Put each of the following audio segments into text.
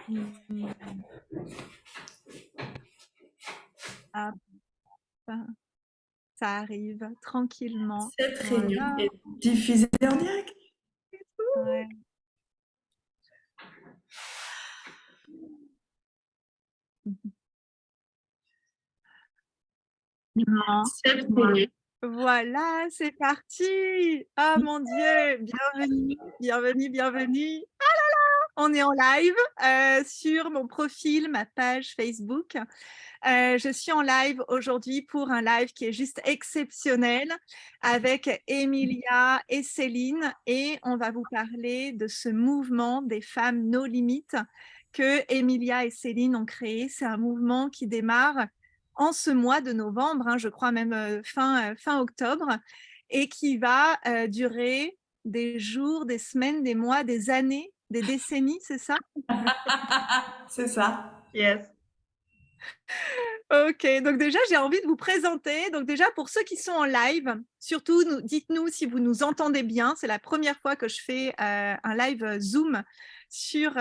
Mmh. Ah, ben, ça arrive tranquillement. Cette réunion Voilà. est diffusée en direct. Ouais. Non. Cette réunion. Voilà, c'est parti! Ah mon Dieu, bienvenue, bienvenue, bienvenue. On est en live, sur mon profil, ma page Facebook. Je suis en live aujourd'hui pour un live qui est juste exceptionnel avec Emilia et Céline et on va vous parler de ce mouvement des femmes No Limites que Emilia et Céline ont créé. C'est un mouvement qui démarre en ce mois de novembre, hein, je crois même fin octobre, et qui va durer des jours, des semaines, des mois, des années, des décennies, c'est ça? C'est ça. Yes. OK, donc déjà, j'ai envie de vous présenter. Donc déjà, pour ceux qui sont en live, surtout, dites-nous si vous nous entendez bien. C'est la première fois que je fais un live Zoom sur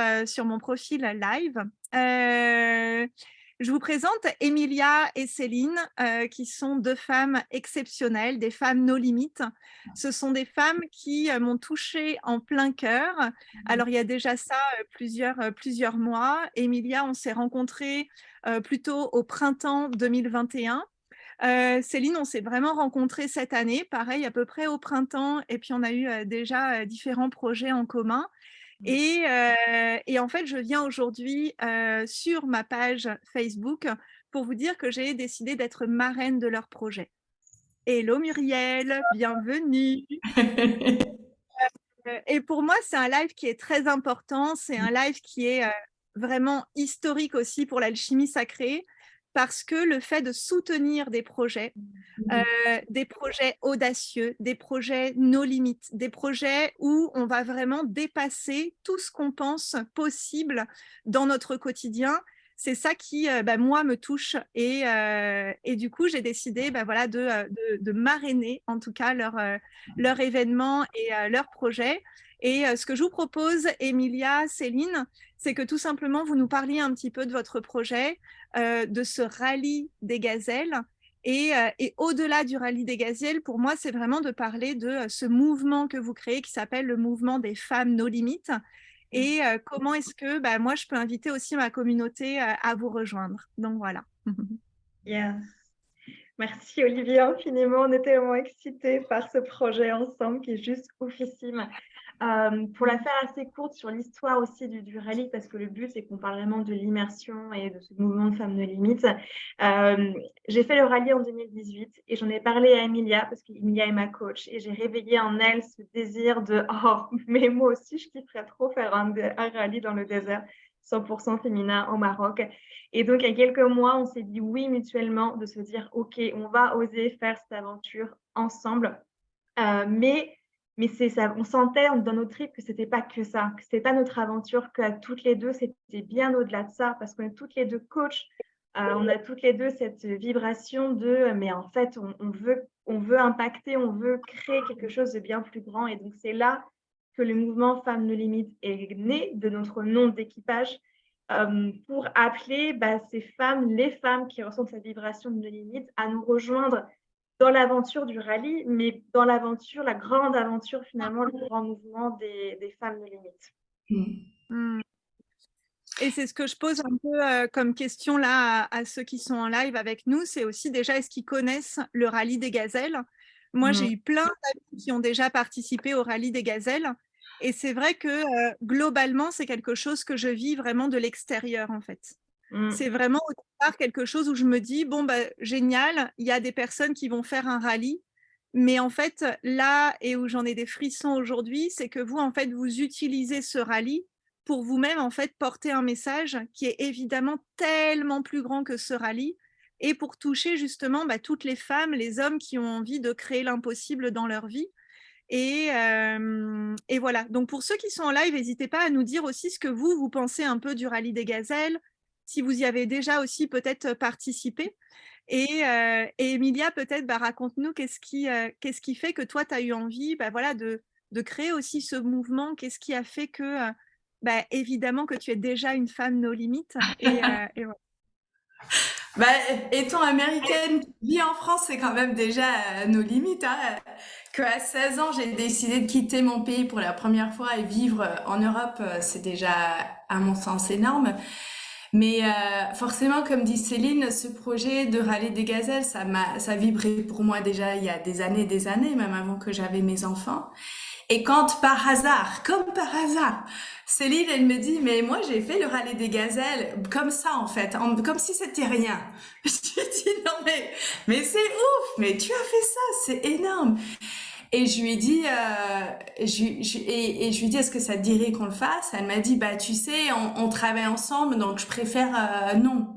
mon profil live. Je vous présente Emilia et Céline, qui sont deux femmes exceptionnelles, des femmes no limites. Ce sont des femmes qui m'ont touchée en plein cœur. Alors, il y a déjà ça plusieurs mois. Emilia, on s'est rencontrés plutôt au printemps 2021. Céline, on s'est vraiment rencontrés cette année, pareil, à peu près au printemps, et puis on a eu déjà différents projets en commun. Et en fait, je viens aujourd'hui sur ma page Facebook pour vous dire que j'ai décidé d'être marraine de leur projet. Hello Muriel, bienvenue. Et pour moi, c'est un live qui est très important. C'est un live qui est vraiment historique aussi pour l'alchimie sacrée, parce que le fait de soutenir des projets audacieux, des projets no limites, des projets où on va vraiment dépasser tout ce qu'on pense possible dans notre quotidien. C'est ça qui, moi, me touche. Et du coup, j'ai décidé voilà, de marrainer, en tout cas, leur événement et leur projet. Et ce que je vous propose, Emilia, Céline, c'est que tout simplement, vous nous parliez un petit peu de votre projet, de ce rallye des gazelles. Et au-delà du rallye des gazelles, pour moi, c'est vraiment de parler de ce mouvement que vous créez qui s'appelle le mouvement des femmes No Limites. Et comment est-ce que moi, je peux inviter aussi ma communauté à vous rejoindre. Donc voilà. Yes. Merci Olivier infiniment. On est tellement excités par ce projet ensemble qui est juste oufissime. Pour la faire assez courte sur l'histoire aussi du rallye, parce que le but c'est qu'on parle vraiment de l'immersion et de ce mouvement de Femmes No Limites. J'ai fait le rallye en 2018 et j'en ai parlé à Emilia parce qu'Emilia est ma coach et j'ai réveillé en elle ce désir de oh mais moi aussi je kifferais trop faire un rallye dans le désert 100% féminin au Maroc. Et donc, il y a quelques mois, on s'est dit oui mutuellement, de se dire, OK, on va oser faire cette aventure ensemble. Mais c'est ça, on sentait dans nos tripes que c'était pas que ça, que c'était pas notre aventure, qu'à toutes les deux, c'était bien au-delà de ça, parce qu'on est toutes les deux coachs. On a toutes les deux cette vibration de, mais en fait, on veut impacter, on veut créer quelque chose de bien plus grand. Et donc, c'est là que le mouvement Femmes No Limites est né, de notre nom d'équipage, pour appeler ces femmes, les femmes qui ressentent cette vibration de No Limites, à nous rejoindre dans l'aventure du rallye, mais dans l'aventure, la grande aventure finalement, le grand mouvement des femmes No Limites. Mm. Et c'est ce que je pose un peu comme question là à ceux qui sont en live avec nous, c'est aussi déjà, est-ce qu'ils connaissent le rallye des gazelles? Moi, j'ai eu plein d'amis qui ont déjà participé au rallye des gazelles. Et c'est vrai que globalement, c'est quelque chose que je vis vraiment de l'extérieur, en fait. C'est vraiment au départ quelque chose où je me dis, bon, génial, il y a des personnes qui vont faire un rallye. Mais en fait, là, et où j'en ai des frissons aujourd'hui, c'est que vous, en fait, vous utilisez ce rallye pour vous-même, en fait, porter un message qui est évidemment tellement plus grand que ce rallye et pour toucher justement toutes les femmes, les hommes qui ont envie de créer l'impossible dans leur vie. Et voilà. Donc, pour ceux qui sont en live, n'hésitez pas à nous dire aussi ce que vous pensez un peu du rallye des gazelles, si vous y avez déjà aussi peut-être participé. Et Emilia, peut-être, raconte-nous qu'est-ce qui fait que toi, tu as eu envie voilà, de créer aussi ce mouvement. Qu'est-ce qui a fait que évidemment que tu es déjà une femme no limites. Et voilà. Bah, étant américaine, qui vit en France, c'est quand même déjà nos limites. Hein. Qu'à 16 ans, j'ai décidé de quitter mon pays pour la première fois et vivre en Europe, c'est déjà, à mon sens, énorme. Mais forcément, comme dit Céline, ce projet de rallye des gazelles, ça vibrait pour moi déjà il y a des années, même avant que j'avais mes enfants. Et quand par hasard, comme par hasard, Céline, elle me dit, mais moi j'ai fait le rallye des gazelles comme ça en fait, comme si c'était rien. Je lui dis, non mais c'est ouf, mais tu as fait ça, c'est énorme. Et je lui ai dit, et je lui ai dit, est-ce que ça te dirait qu'on le fasse? Elle m'a dit, bah tu sais, on travaille ensemble, donc je préfère non.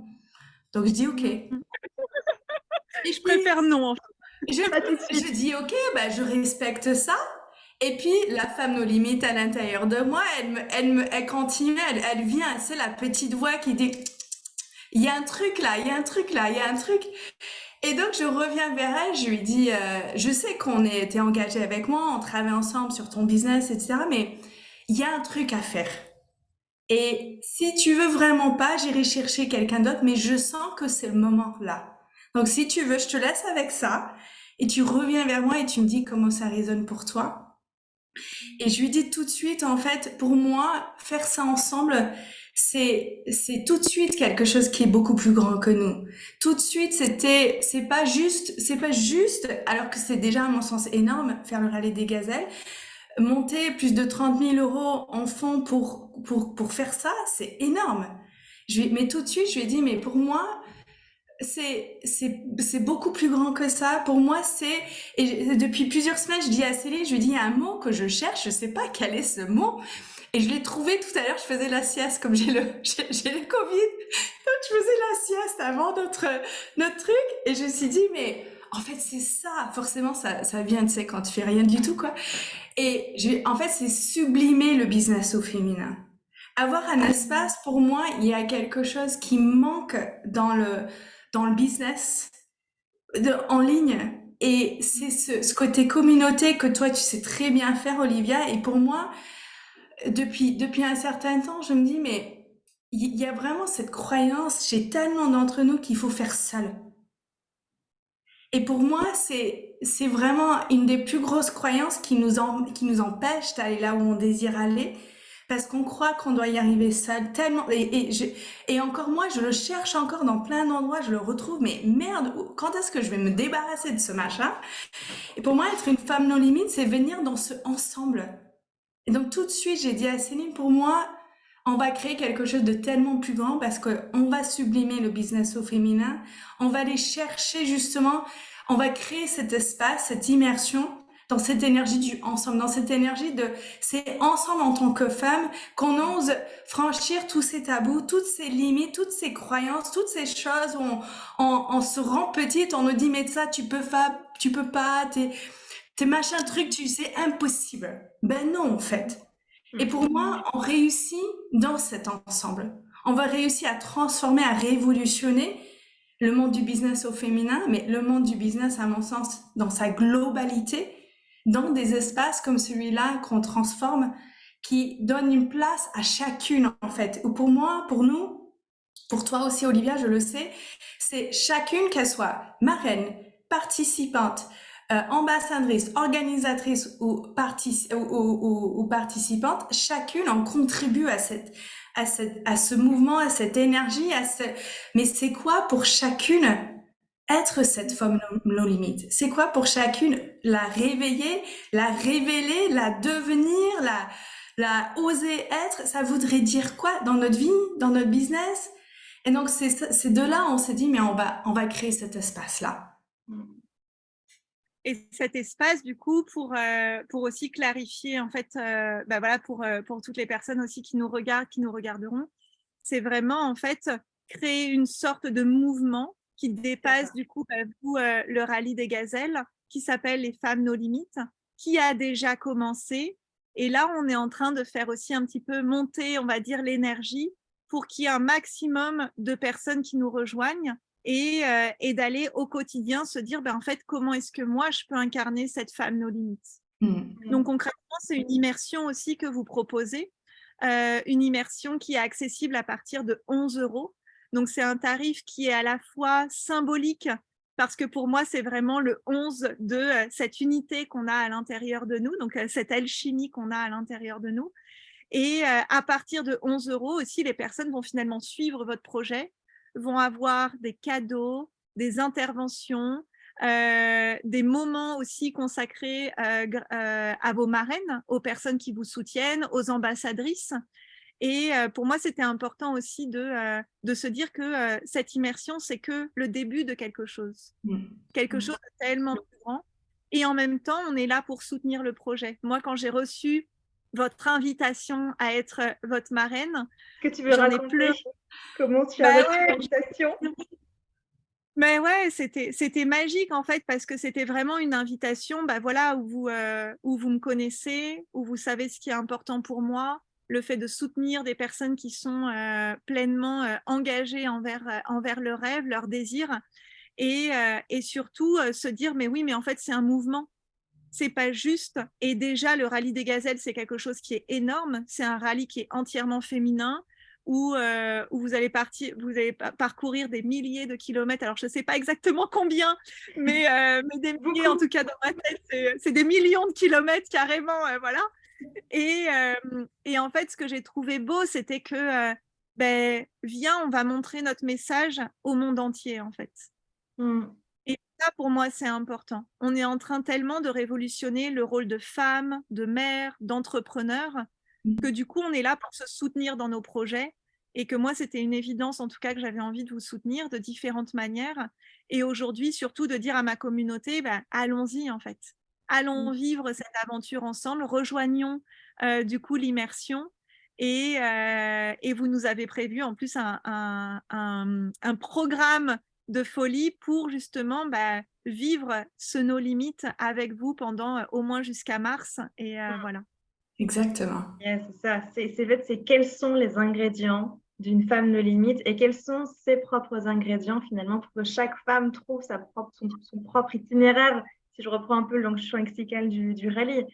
Donc je dis, ok. Et Je préfère non, en fait. je dis, ok, bah je respecte ça. Et puis, la femme nos limites à l'intérieur de moi, elle continue, elle vient, c'est la petite voix qui dit, il y a un truc là, il y a un truc là, il y a un truc. Et donc, je reviens vers elle, je lui dis, je sais qu'on était engagé avec moi, on travaille ensemble sur ton business, etc., mais il y a un truc à faire. Et si tu veux vraiment pas, j'irai chercher quelqu'un d'autre, mais je sens que c'est le moment là. Donc, si tu veux, je te laisse avec ça, et tu reviens vers moi et tu me dis comment ça résonne pour toi. Et je lui dis tout de suite, en fait, pour moi, faire ça ensemble, c'est tout de suite quelque chose qui est beaucoup plus grand que nous. Tout de suite, c'est pas juste, alors que c'est déjà, à mon sens, énorme, faire le rallye des gazelles. Monter plus de 30 000 € en fonds pour faire ça, c'est énorme. Mais tout de suite, je lui ai dit, mais pour moi, c'est beaucoup plus grand que ça. Pour moi, et depuis plusieurs semaines, je dis à Céline, je lui dis, il y a un mot que je cherche, je sais pas quel est ce mot. Et je l'ai trouvé tout à l'heure, je faisais la sieste, comme j'ai le Covid. Donc, je faisais la sieste avant notre truc. Et je me suis dit, mais en fait, c'est ça. Forcément, ça vient, tu sais, quand tu fais rien du tout, quoi. Et en fait, c'est sublimer le business au féminin. Avoir un espace, pour moi, il y a quelque chose qui manque dans le business en ligne. Et c'est ce côté communauté que toi, tu sais très bien faire, Olivia. Et pour moi, depuis un certain temps, je me dis, mais il y a vraiment cette croyance chez tellement d'entre nous qu'il faut faire seul. Et pour moi, c'est vraiment une des plus grosses croyances qui nous empêche d'aller là où on désire aller. Parce qu'on croit qu'on doit y arriver seul, tellement, et encore moi, je le cherche encore dans plein d'endroits, je le retrouve, mais merde, quand est-ce que je vais me débarrasser de ce machin? Et pour moi, être une femme non limite, c'est venir dans ce ensemble. Et donc, tout de suite, j'ai dit à Céline, pour moi, on va créer quelque chose de tellement plus grand parce qu'on va sublimer le business au féminin, on va aller chercher justement, on va créer cet espace, cette immersion, dans cette énergie du ensemble, dans cette énergie c'est ensemble en tant que femme qu'on ose franchir tous ces tabous, toutes ces limites, toutes ces croyances, toutes ces choses où on se rend petite, on nous dit mais ça tu peux pas, t'es machin truc, c'est impossible. Ben non en fait. Et pour moi, on réussit dans cet ensemble. On va réussir à transformer, à révolutionner le monde du business au féminin, mais le monde du business, à mon sens, dans sa globalité, dans des espaces comme celui-là qu'on transforme, qui donnent une place à chacune, en fait. Ou pour moi, pour nous, pour toi aussi, Olivia, je le sais, c'est chacune, qu'elle soit marraine, participante, ambassadrice, organisatrice ou participante, chacune en contribue à ce mouvement, à cette énergie, mais c'est quoi pour chacune être cette femme non limite? C'est quoi pour chacune la réveiller, la révéler, la devenir, la oser être? Ça voudrait dire quoi dans notre vie, dans notre business? Et donc c'est de là on s'est dit mais on va créer cet espace-là. Et cet espace, du coup, pour aussi clarifier, en fait, voilà, pour toutes les personnes aussi qui nous regardent, qui nous regarderont, c'est vraiment, en fait, créer une sorte de mouvement qui dépasse, du coup, le rallye des gazelles, qui s'appelle les femmes no limites, qui a déjà commencé. Et là, on est en train de faire aussi un petit peu monter, on va dire, l'énergie pour qu'il y ait un maximum de personnes qui nous rejoignent et d'aller au quotidien se dire, en fait, comment est-ce que moi, je peux incarner cette femme no limites? Donc, concrètement, c'est une immersion aussi que vous proposez. une immersion qui est accessible à partir de 11 €. Donc, c'est un tarif qui est à la fois symbolique, parce que pour moi, c'est vraiment le 11 de cette unité qu'on a à l'intérieur de nous, donc cette alchimie qu'on a à l'intérieur de nous. Et à partir de 11 € aussi, les personnes vont finalement suivre votre projet, vont avoir des cadeaux, des interventions, des moments aussi consacrés à vos marraines, aux personnes qui vous soutiennent, aux ambassadrices. Et pour moi, c'était important aussi de se dire que cette immersion, c'est que le début de quelque chose de tellement plus grand. Et en même temps, on est là pour soutenir le projet. Moi, quand j'ai reçu votre invitation à être votre marraine, Est-ce que tu veux j'en ai raconter pleuré. comment tu as reçu Ouais, l'invitation? mais ouais, c'était magique en fait, parce que c'était vraiment une invitation, voilà, où vous me connaissez, où vous savez ce qui est important pour moi, le fait de soutenir des personnes qui sont pleinement engagées envers le rêve, leur désir, et surtout se dire, mais oui, mais en fait, c'est un mouvement. C'est pas juste. Et déjà, le rallye des gazelles, c'est quelque chose qui est énorme. C'est un rallye qui est entièrement féminin, où vous allez parcourir des milliers de kilomètres. Alors, je ne sais pas exactement combien, mais des milliers, en tout cas, dans ma tête, c'est des millions de kilomètres carrément. Voilà. Et en fait, ce que j'ai trouvé beau, c'était que, viens, on va montrer notre message au monde entier, en fait. Et ça, pour moi, c'est important. On est en train tellement de révolutionner le rôle de femme, de mère, d'entrepreneur, que du coup, on est là pour se soutenir dans nos projets. Et que moi, c'était une évidence, en tout cas, que j'avais envie de vous soutenir de différentes manières. Et aujourd'hui, surtout, de dire à ma communauté, allons-y, en fait. Allons vivre cette aventure ensemble. Rejoignons, du coup, l'immersion. Et vous nous avez prévu, en plus, un programme de folie pour justement vivre ce No Limit avec vous pendant au moins jusqu'à mars. Et voilà. Exactement. Yeah, c'est ça. C'est quels sont les ingrédients d'une femme No Limit et quels sont ses propres ingrédients finalement pour que chaque femme trouve son propre itinéraire. Si je reprends un peu le champ lexical du rallye,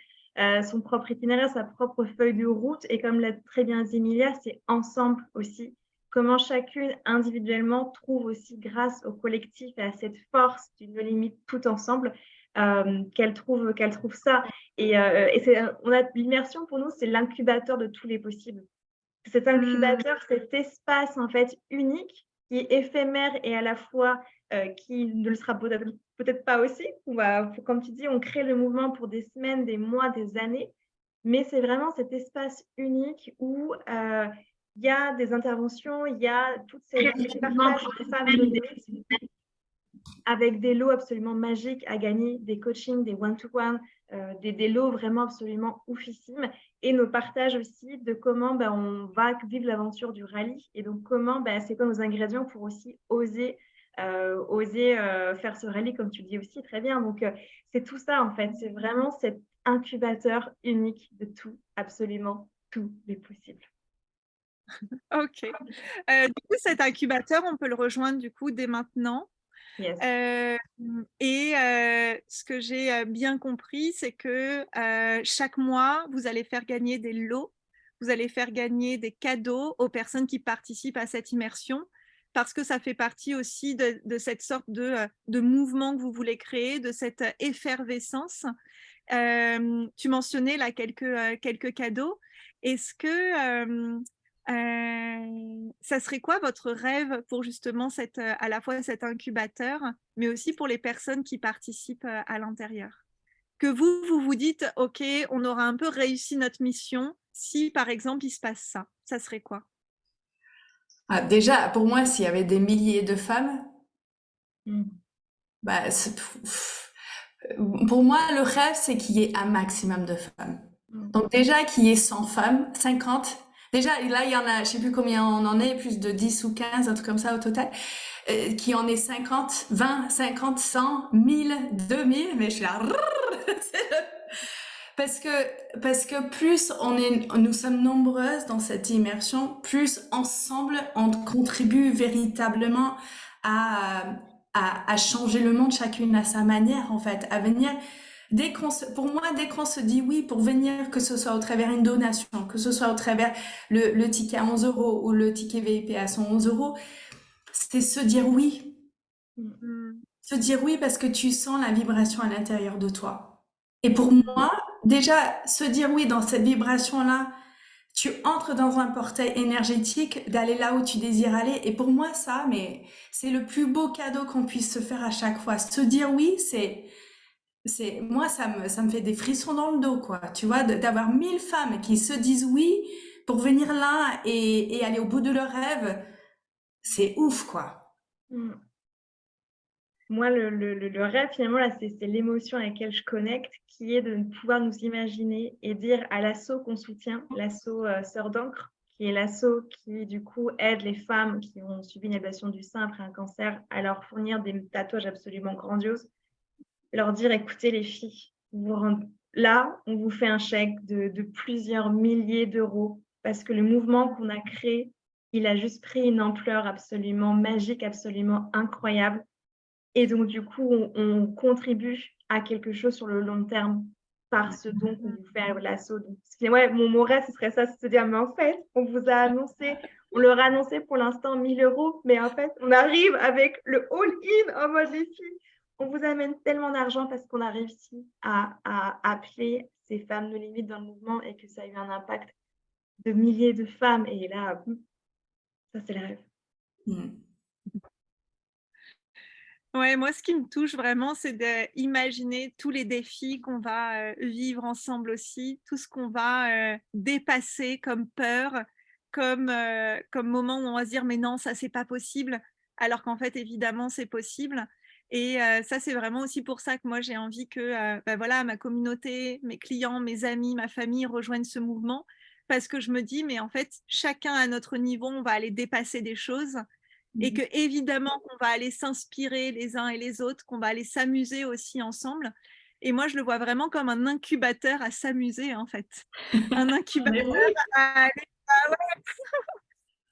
son propre itinéraire, sa propre feuille de route. Et comme l'a très bien dit Emilia, c'est ensemble aussi. Comment chacune individuellement trouve aussi grâce au collectif et à cette force du No Limit tout ensemble, qu'elle trouve ça. L'immersion pour nous, c'est l'incubateur de tous les possibles. Cet incubateur, cet espace en fait unique, qui est éphémère et à la fois qui ne le sera peut-être pas aussi. Comme tu dis, on crée le mouvement pour des semaines, des mois, des années, mais c'est vraiment cet espace unique où il y a des interventions, il y a toutes ces partages de femmes de limite, avec des lots absolument magiques à gagner, des coachings, des one-to-one, des lots vraiment absolument oufissimes, et nos partages aussi de comment on va vivre l'aventure du rallye, et donc comment, c'est quoi nos ingrédients pour aussi oser faire ce rallye, comme tu le dis aussi très bien. Donc, c'est tout ça, en fait. C'est vraiment cet incubateur unique de tout, absolument tous les possibles. Ok. Du coup, cet incubateur, on peut le rejoindre du coup dès maintenant. Yes. Ce que j'ai bien compris, c'est que chaque mois, vous allez faire gagner des lots, vous allez faire gagner des cadeaux aux personnes qui participent à cette immersion, parce que ça fait partie aussi de cette sorte de mouvement que vous voulez créer, de cette effervescence. Tu mentionnais là quelques cadeaux. Est-ce que ça serait quoi votre rêve pour justement à la fois cet incubateur, mais aussi pour les personnes qui participent à l'intérieur? Que vous vous dites, OK, on aura un peu réussi notre mission si, par exemple, il se passe ça. Ça serait quoi? Déjà, pour moi, s'il y avait des milliers de femmes, pour moi, le rêve, c'est qu'il y ait un maximum de femmes. Donc déjà, qu'il y ait 100 femmes, 50. Déjà, là, il y en a, je sais plus combien on en est, plus de 10 ou 15, un truc comme ça au total. Qui en est 50, 20, 50, 100, 1000, 2000, mais je suis là. Parce que plus nous sommes nombreuses dans cette immersion, plus ensemble on contribue véritablement à changer le monde, chacune à sa manière, en fait, à venir Pour moi, dès qu'on se dit oui pour venir, que ce soit au travers une donation, que ce soit au travers le ticket à 11 euros ou le ticket VIP à 111 euros, c'est se dire oui. Mm. Se dire oui parce que tu sens la vibration à l'intérieur de toi. Et pour moi, déjà, se dire oui dans cette vibration-là, tu entres dans un portail énergétique d'aller là où tu désires aller. Et pour moi, ça, mais c'est le plus beau cadeau qu'on puisse se faire à chaque fois. Se dire oui, moi, ça me fait des frissons dans le dos, quoi. Tu vois, d'avoir 1000 femmes qui se disent oui pour venir là et aller au bout de leurs rêves, c'est ouf, quoi. Mm. Moi, le rêve, finalement, là, c'est l'émotion à laquelle je connecte, qui est de pouvoir nous imaginer et dire à l'asso qu'on soutient, l'asso Sœurs d'encre, qui est l'asso qui, du coup, aide les femmes qui ont subi une ablation du sein après un cancer à leur fournir des tatouages absolument grandioses, leur dire, écoutez les filles, là, on vous fait un chèque de plusieurs milliers d'euros parce que le mouvement qu'on a créé, il a juste pris une ampleur absolument magique, absolument incroyable. Et donc, du coup, on contribue à quelque chose sur le long terme par ce don qu'on vous fait à l'asso. Donc, ouais, mon rêve, ce serait ça, c'est de se dire, mais en fait, on leur a annoncé pour l'instant 1000 euros, mais en fait, on arrive avec le all-in en mode les filles. On vous amène tellement d'argent parce qu'on a réussi à appeler ces femmes de limite dans le mouvement et que ça a eu un impact de milliers de femmes. Et là, ça, c'est le rêve. Mm. Ouais, moi, ce qui me touche vraiment, c'est d'imaginer tous les défis qu'on va vivre ensemble aussi, tout ce qu'on va dépasser comme peur, comme moment où on va se dire, mais non, ça, c'est pas possible, alors qu'en fait, évidemment, c'est possible. Et ça, c'est vraiment aussi pour ça que moi, j'ai envie que voilà, ma communauté, mes clients, mes amis, ma famille rejoignent ce mouvement, parce que je me dis, mais en fait, chacun à notre niveau, on va aller dépasser des choses et que évidemment qu'on va aller s'inspirer les uns et les autres, qu'on va aller s'amuser aussi ensemble. Et moi, je le vois vraiment comme un incubateur à s'amuser, en fait. Un incubateur à aller,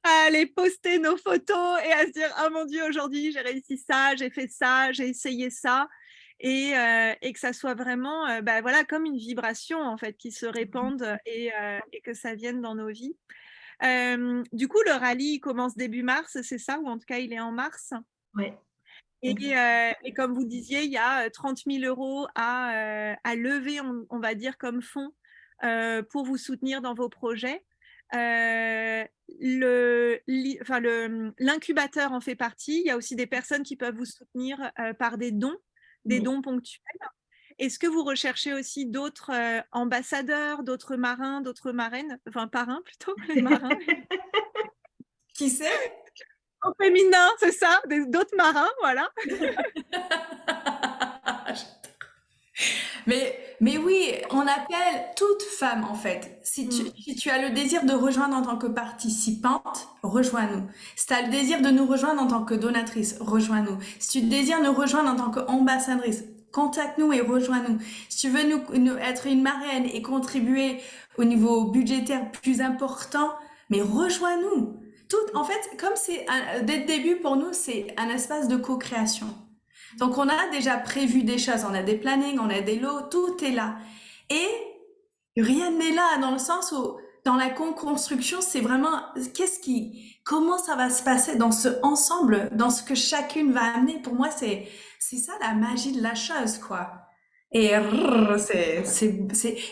à aller poster nos photos et à se dire, oh mon Dieu, aujourd'hui, j'ai réussi ça, j'ai fait ça, j'ai essayé ça. Et que ça soit vraiment voilà, comme une vibration, en fait, qui se répande et que ça vienne dans nos vies. Du coup, le rallye il commence début mars, c'est ça? Ou en tout cas, il est en mars. Ouais. Et comme vous disiez, il y a 30 000 euros à lever, on va dire, comme fonds pour vous soutenir dans vos projets. L'incubateur en fait partie. Il y a aussi des personnes qui peuvent vous soutenir par des dons ponctuels. Est-ce que vous recherchez aussi d'autres ambassadeurs, d'autres marins, d'autres marraines, enfin parrains plutôt, les marins Qui sait? au féminin, c'est ça, d'autres marins, voilà. Mais oui, on appelle toute femme en fait. Si tu as le désir de rejoindre en tant que participante, rejoins-nous. Si tu as le désir de nous rejoindre en tant que donatrice, rejoins-nous. Si tu désires nous rejoindre en tant qu'ambassadrice, contacte-nous et rejoins-nous. Si tu veux être une marraine et contribuer au niveau budgétaire plus important, mais rejoins-nous. En fait, comme dès le début pour nous, c'est un espace de co-création. Donc, on a déjà prévu des choses, on a des plannings, on a des lots, tout est là. Et rien n'est là dans le sens où, dans la co-construction, c'est vraiment comment ça va se passer dans ce ensemble, dans ce que chacune va amener. Pour moi, c'est ça la magie de la chose, quoi. Et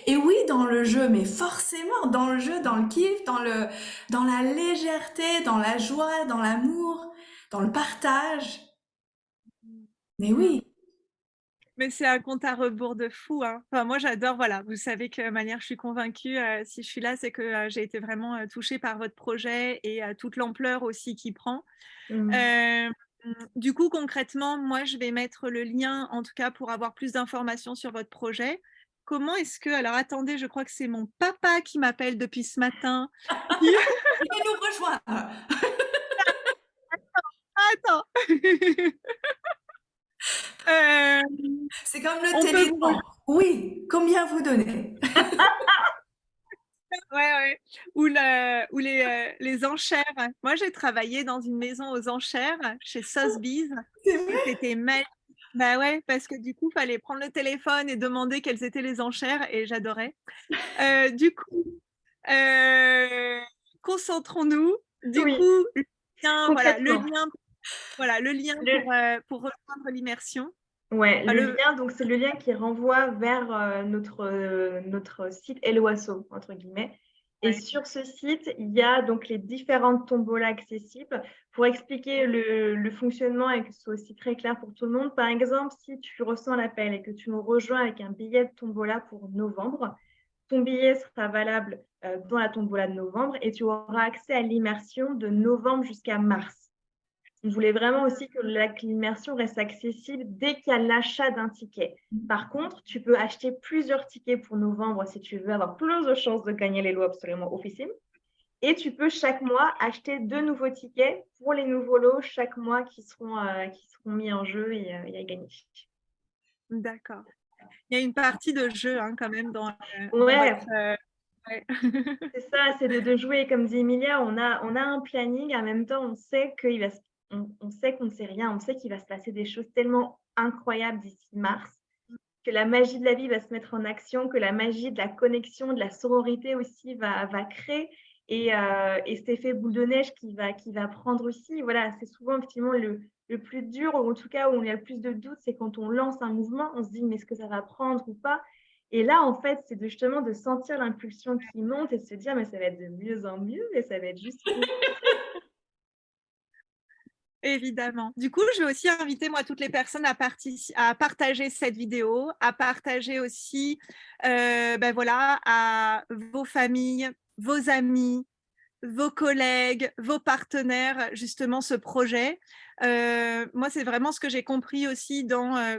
et oui, dans le jeu, mais forcément, dans le jeu, dans le kiff, dans la légèreté, dans la joie, dans l'amour, dans le partage. Mais oui. Mais c'est un compte à rebours de fou, hein. Enfin, moi, j'adore, voilà, vous savez que de manière, je suis convaincue, si je suis là, c'est que j'ai été vraiment touchée par votre projet et toute l'ampleur aussi qu'il prend. Du coup, concrètement, moi, je vais mettre le lien, en tout cas, pour avoir plus d'informations sur votre projet. Comment est-ce que... Alors, attendez, je crois que c'est mon papa qui m'appelle depuis ce matin. Il va nous rejoindre. Attends. C'est comme le téléthon. Oui, combien vous donnez? Ouais. Ou les enchères. Moi, j'ai travaillé dans une maison aux enchères chez Sotheby's. C'était magique. Bah ouais, parce que du coup, il fallait prendre le téléphone et demander quelles étaient les enchères et j'adorais. Du coup, heu, concentrons-nous. Du Oui, coup, le lien, concrètement. voilà, le lien Le pour rejoindre l'immersion. Ouais, Enfin le le lien, donc c'est le lien qui renvoie vers, notre site «Helloasso» entre guillemets et Ouais, sur ce site, il y a donc les différentes tombolas accessibles. Pour expliquer le fonctionnement et que ce soit aussi très clair pour tout le monde, par exemple, si tu ressens l'appel et que tu nous rejoins avec un billet de tombola pour novembre, ton billet sera valable, dans la tombola de novembre et tu auras accès à l'immersion de novembre jusqu'à mars. On voulait vraiment aussi que l'immersion reste accessible dès qu'il y a l'achat d'un ticket. Par contre, tu peux acheter plusieurs tickets pour novembre si tu veux avoir plus de chances de gagner les lots absolument officiels. Et tu peux chaque mois acheter 2 nouveaux tickets pour les nouveaux lots chaque mois qui seront mis en jeu et à gagner. d'accord. Il y a une partie de jeu, hein, quand même dans votre, Ouais, ouais. c'est ça, c'est de jouer. Comme dit Emilia, on a un planning, en même temps, on sait qu'on ne sait rien, on sait qu'il va se passer des choses tellement incroyables d'ici mars. Que la magie de la vie va se mettre en action, que la magie de la connexion, de la sororité aussi va créer et cet effet boule de neige qui va prendre aussi. Voilà, c'est souvent effectivement le plus dur, ou en tout cas où on a le plus de doutes, c'est quand on lance un mouvement, on se dit mais est-ce que ça va prendre ou pas? Et là, en fait, c'est justement de sentir l'impulsion qui monte et de se dire mais ça va être de mieux en mieux et ça va être juste ouf. Évidemment. Du coup, je vais aussi inviter moi toutes les personnes à partager cette vidéo, à partager aussi, bah, voilà, à vos familles, vos amis, vos collègues, vos partenaires, justement ce projet. Moi, c'est vraiment ce que j'ai compris aussi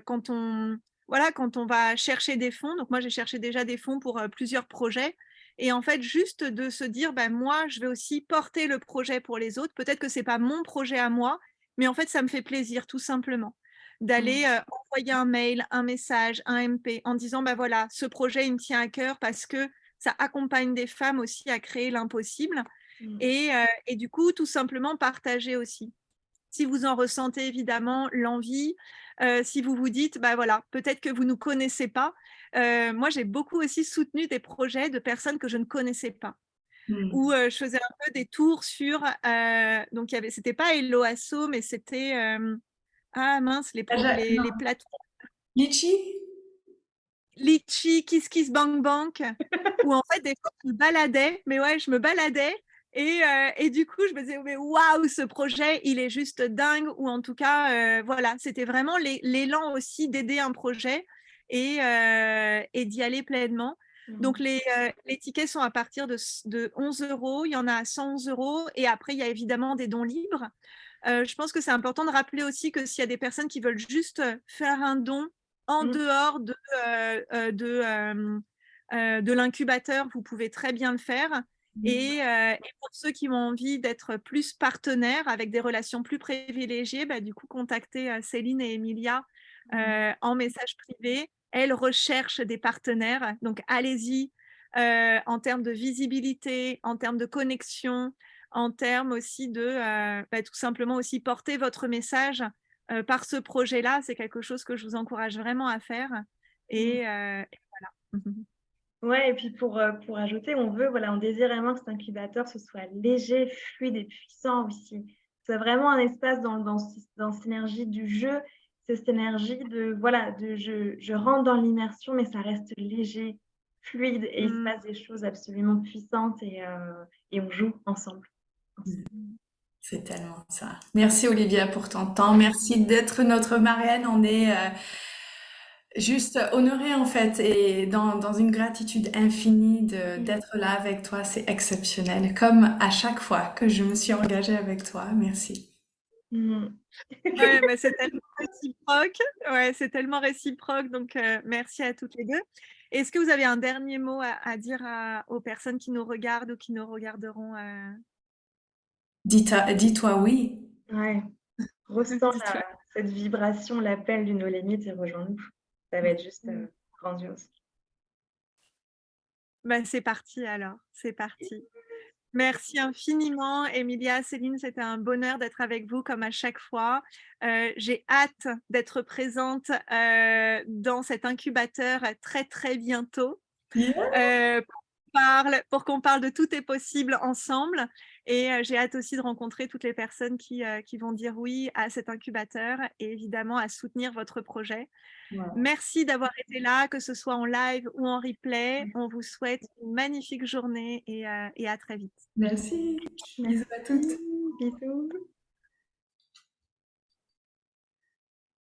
quand on va chercher des fonds. Donc moi, j'ai cherché déjà des fonds pour, plusieurs projets et en fait, juste de se dire: «Bah, moi, je vais aussi porter le projet pour les autres». Peut-être que c'est pas mon projet à moi, mais en fait, ça me fait plaisir tout simplement d'aller, Mmh. envoyer un mail, un message, un MP en disant: «Bah, voilà, ce projet, il me tient à cœur parce que ça accompagne des femmes aussi à créer l'impossible» Mmh. et du coup, tout simplement partager aussi. Si vous en ressentez évidemment l'envie, si vous vous dites: «Bah, voilà, peut-être que vous ne nous connaissez pas». Moi, j'ai beaucoup aussi soutenu des projets de personnes que je ne connaissais pas. Mmh. Où, je faisais un peu des tours sur, donc il y avait c'était pas Hello Asso, mais c'était, ah mince, Non. les plateaux Litchi? Litchi, Kiss Kiss Bank Bank, où en fait des fois je me baladais, mais ouais, je me baladais et du coup je me disais: «Mais waouh, ce projet, il est juste dingue» ou en tout cas, voilà, c'était vraiment l'élan aussi d'aider un projet et d'y aller pleinement. Donc Mmh. les tickets sont à partir de 11 €, il y en a à 111 € et après il y a évidemment des dons libres. Je pense que c'est important de rappeler aussi que s'il y a des personnes qui veulent juste, faire un don en Mmh. dehors de l'incubateur, vous pouvez très bien le faire et pour ceux qui ont envie d'être plus partenaires avec des relations plus privilégiées, bah, du coup contactez, Céline et Emilia, Mmh. en message privé. Elles recherchent des partenaires, donc allez-y, en termes de visibilité, en termes de connexion, en termes aussi de, bah, tout simplement aussi porter votre message, par ce projet-là. C'est quelque chose que je vous encourage vraiment à faire Mmh. et voilà. Ouais et puis pour ajouter, on désire vraiment que cet incubateur, ce soit léger, fluide et puissant aussi. C'est vraiment un espace dans cette énergie du jeu, c'est cette énergie de je rentre dans l'immersion, mais ça reste léger, fluide et il se Mmh. passe des choses absolument puissantes et on joue ensemble. C'est tellement ça. Merci Olivia pour ton temps. Merci d'être notre marraine. On est juste honorés en fait et dans une gratitude infinie Mmh. d'être là avec toi. C'est exceptionnel. Comme à chaque fois que je me suis engagée avec toi. Merci. Mmh. Ouais, mais c'est tellement réciproque. Ouais, c'est tellement réciproque, donc merci à toutes les 2. Est-ce que vous avez un dernier mot à dire aux personnes qui nous regardent ou qui nous regarderont, Dis-toi oui. Ouais, ressens dis-toi? cette vibration, l'appel du No Limites et rejoins-nous. Ça va être juste, Mmh. grandiose. Bah, c'est parti alors, c'est parti. Merci infiniment, Emilia, Céline, c'était un bonheur d'être avec vous comme à chaque fois. J'ai hâte d'être présente dans cet incubateur très très bientôt pour qu'on parle de tout est possible ensemble. Et j'ai hâte aussi de rencontrer toutes les personnes qui vont dire oui à cet incubateur et évidemment à soutenir votre projet. Voilà. Merci d'avoir été là, que ce soit en live ou en replay. On vous souhaite une magnifique journée et à très vite. Merci. Bisous à toutes. Bisous.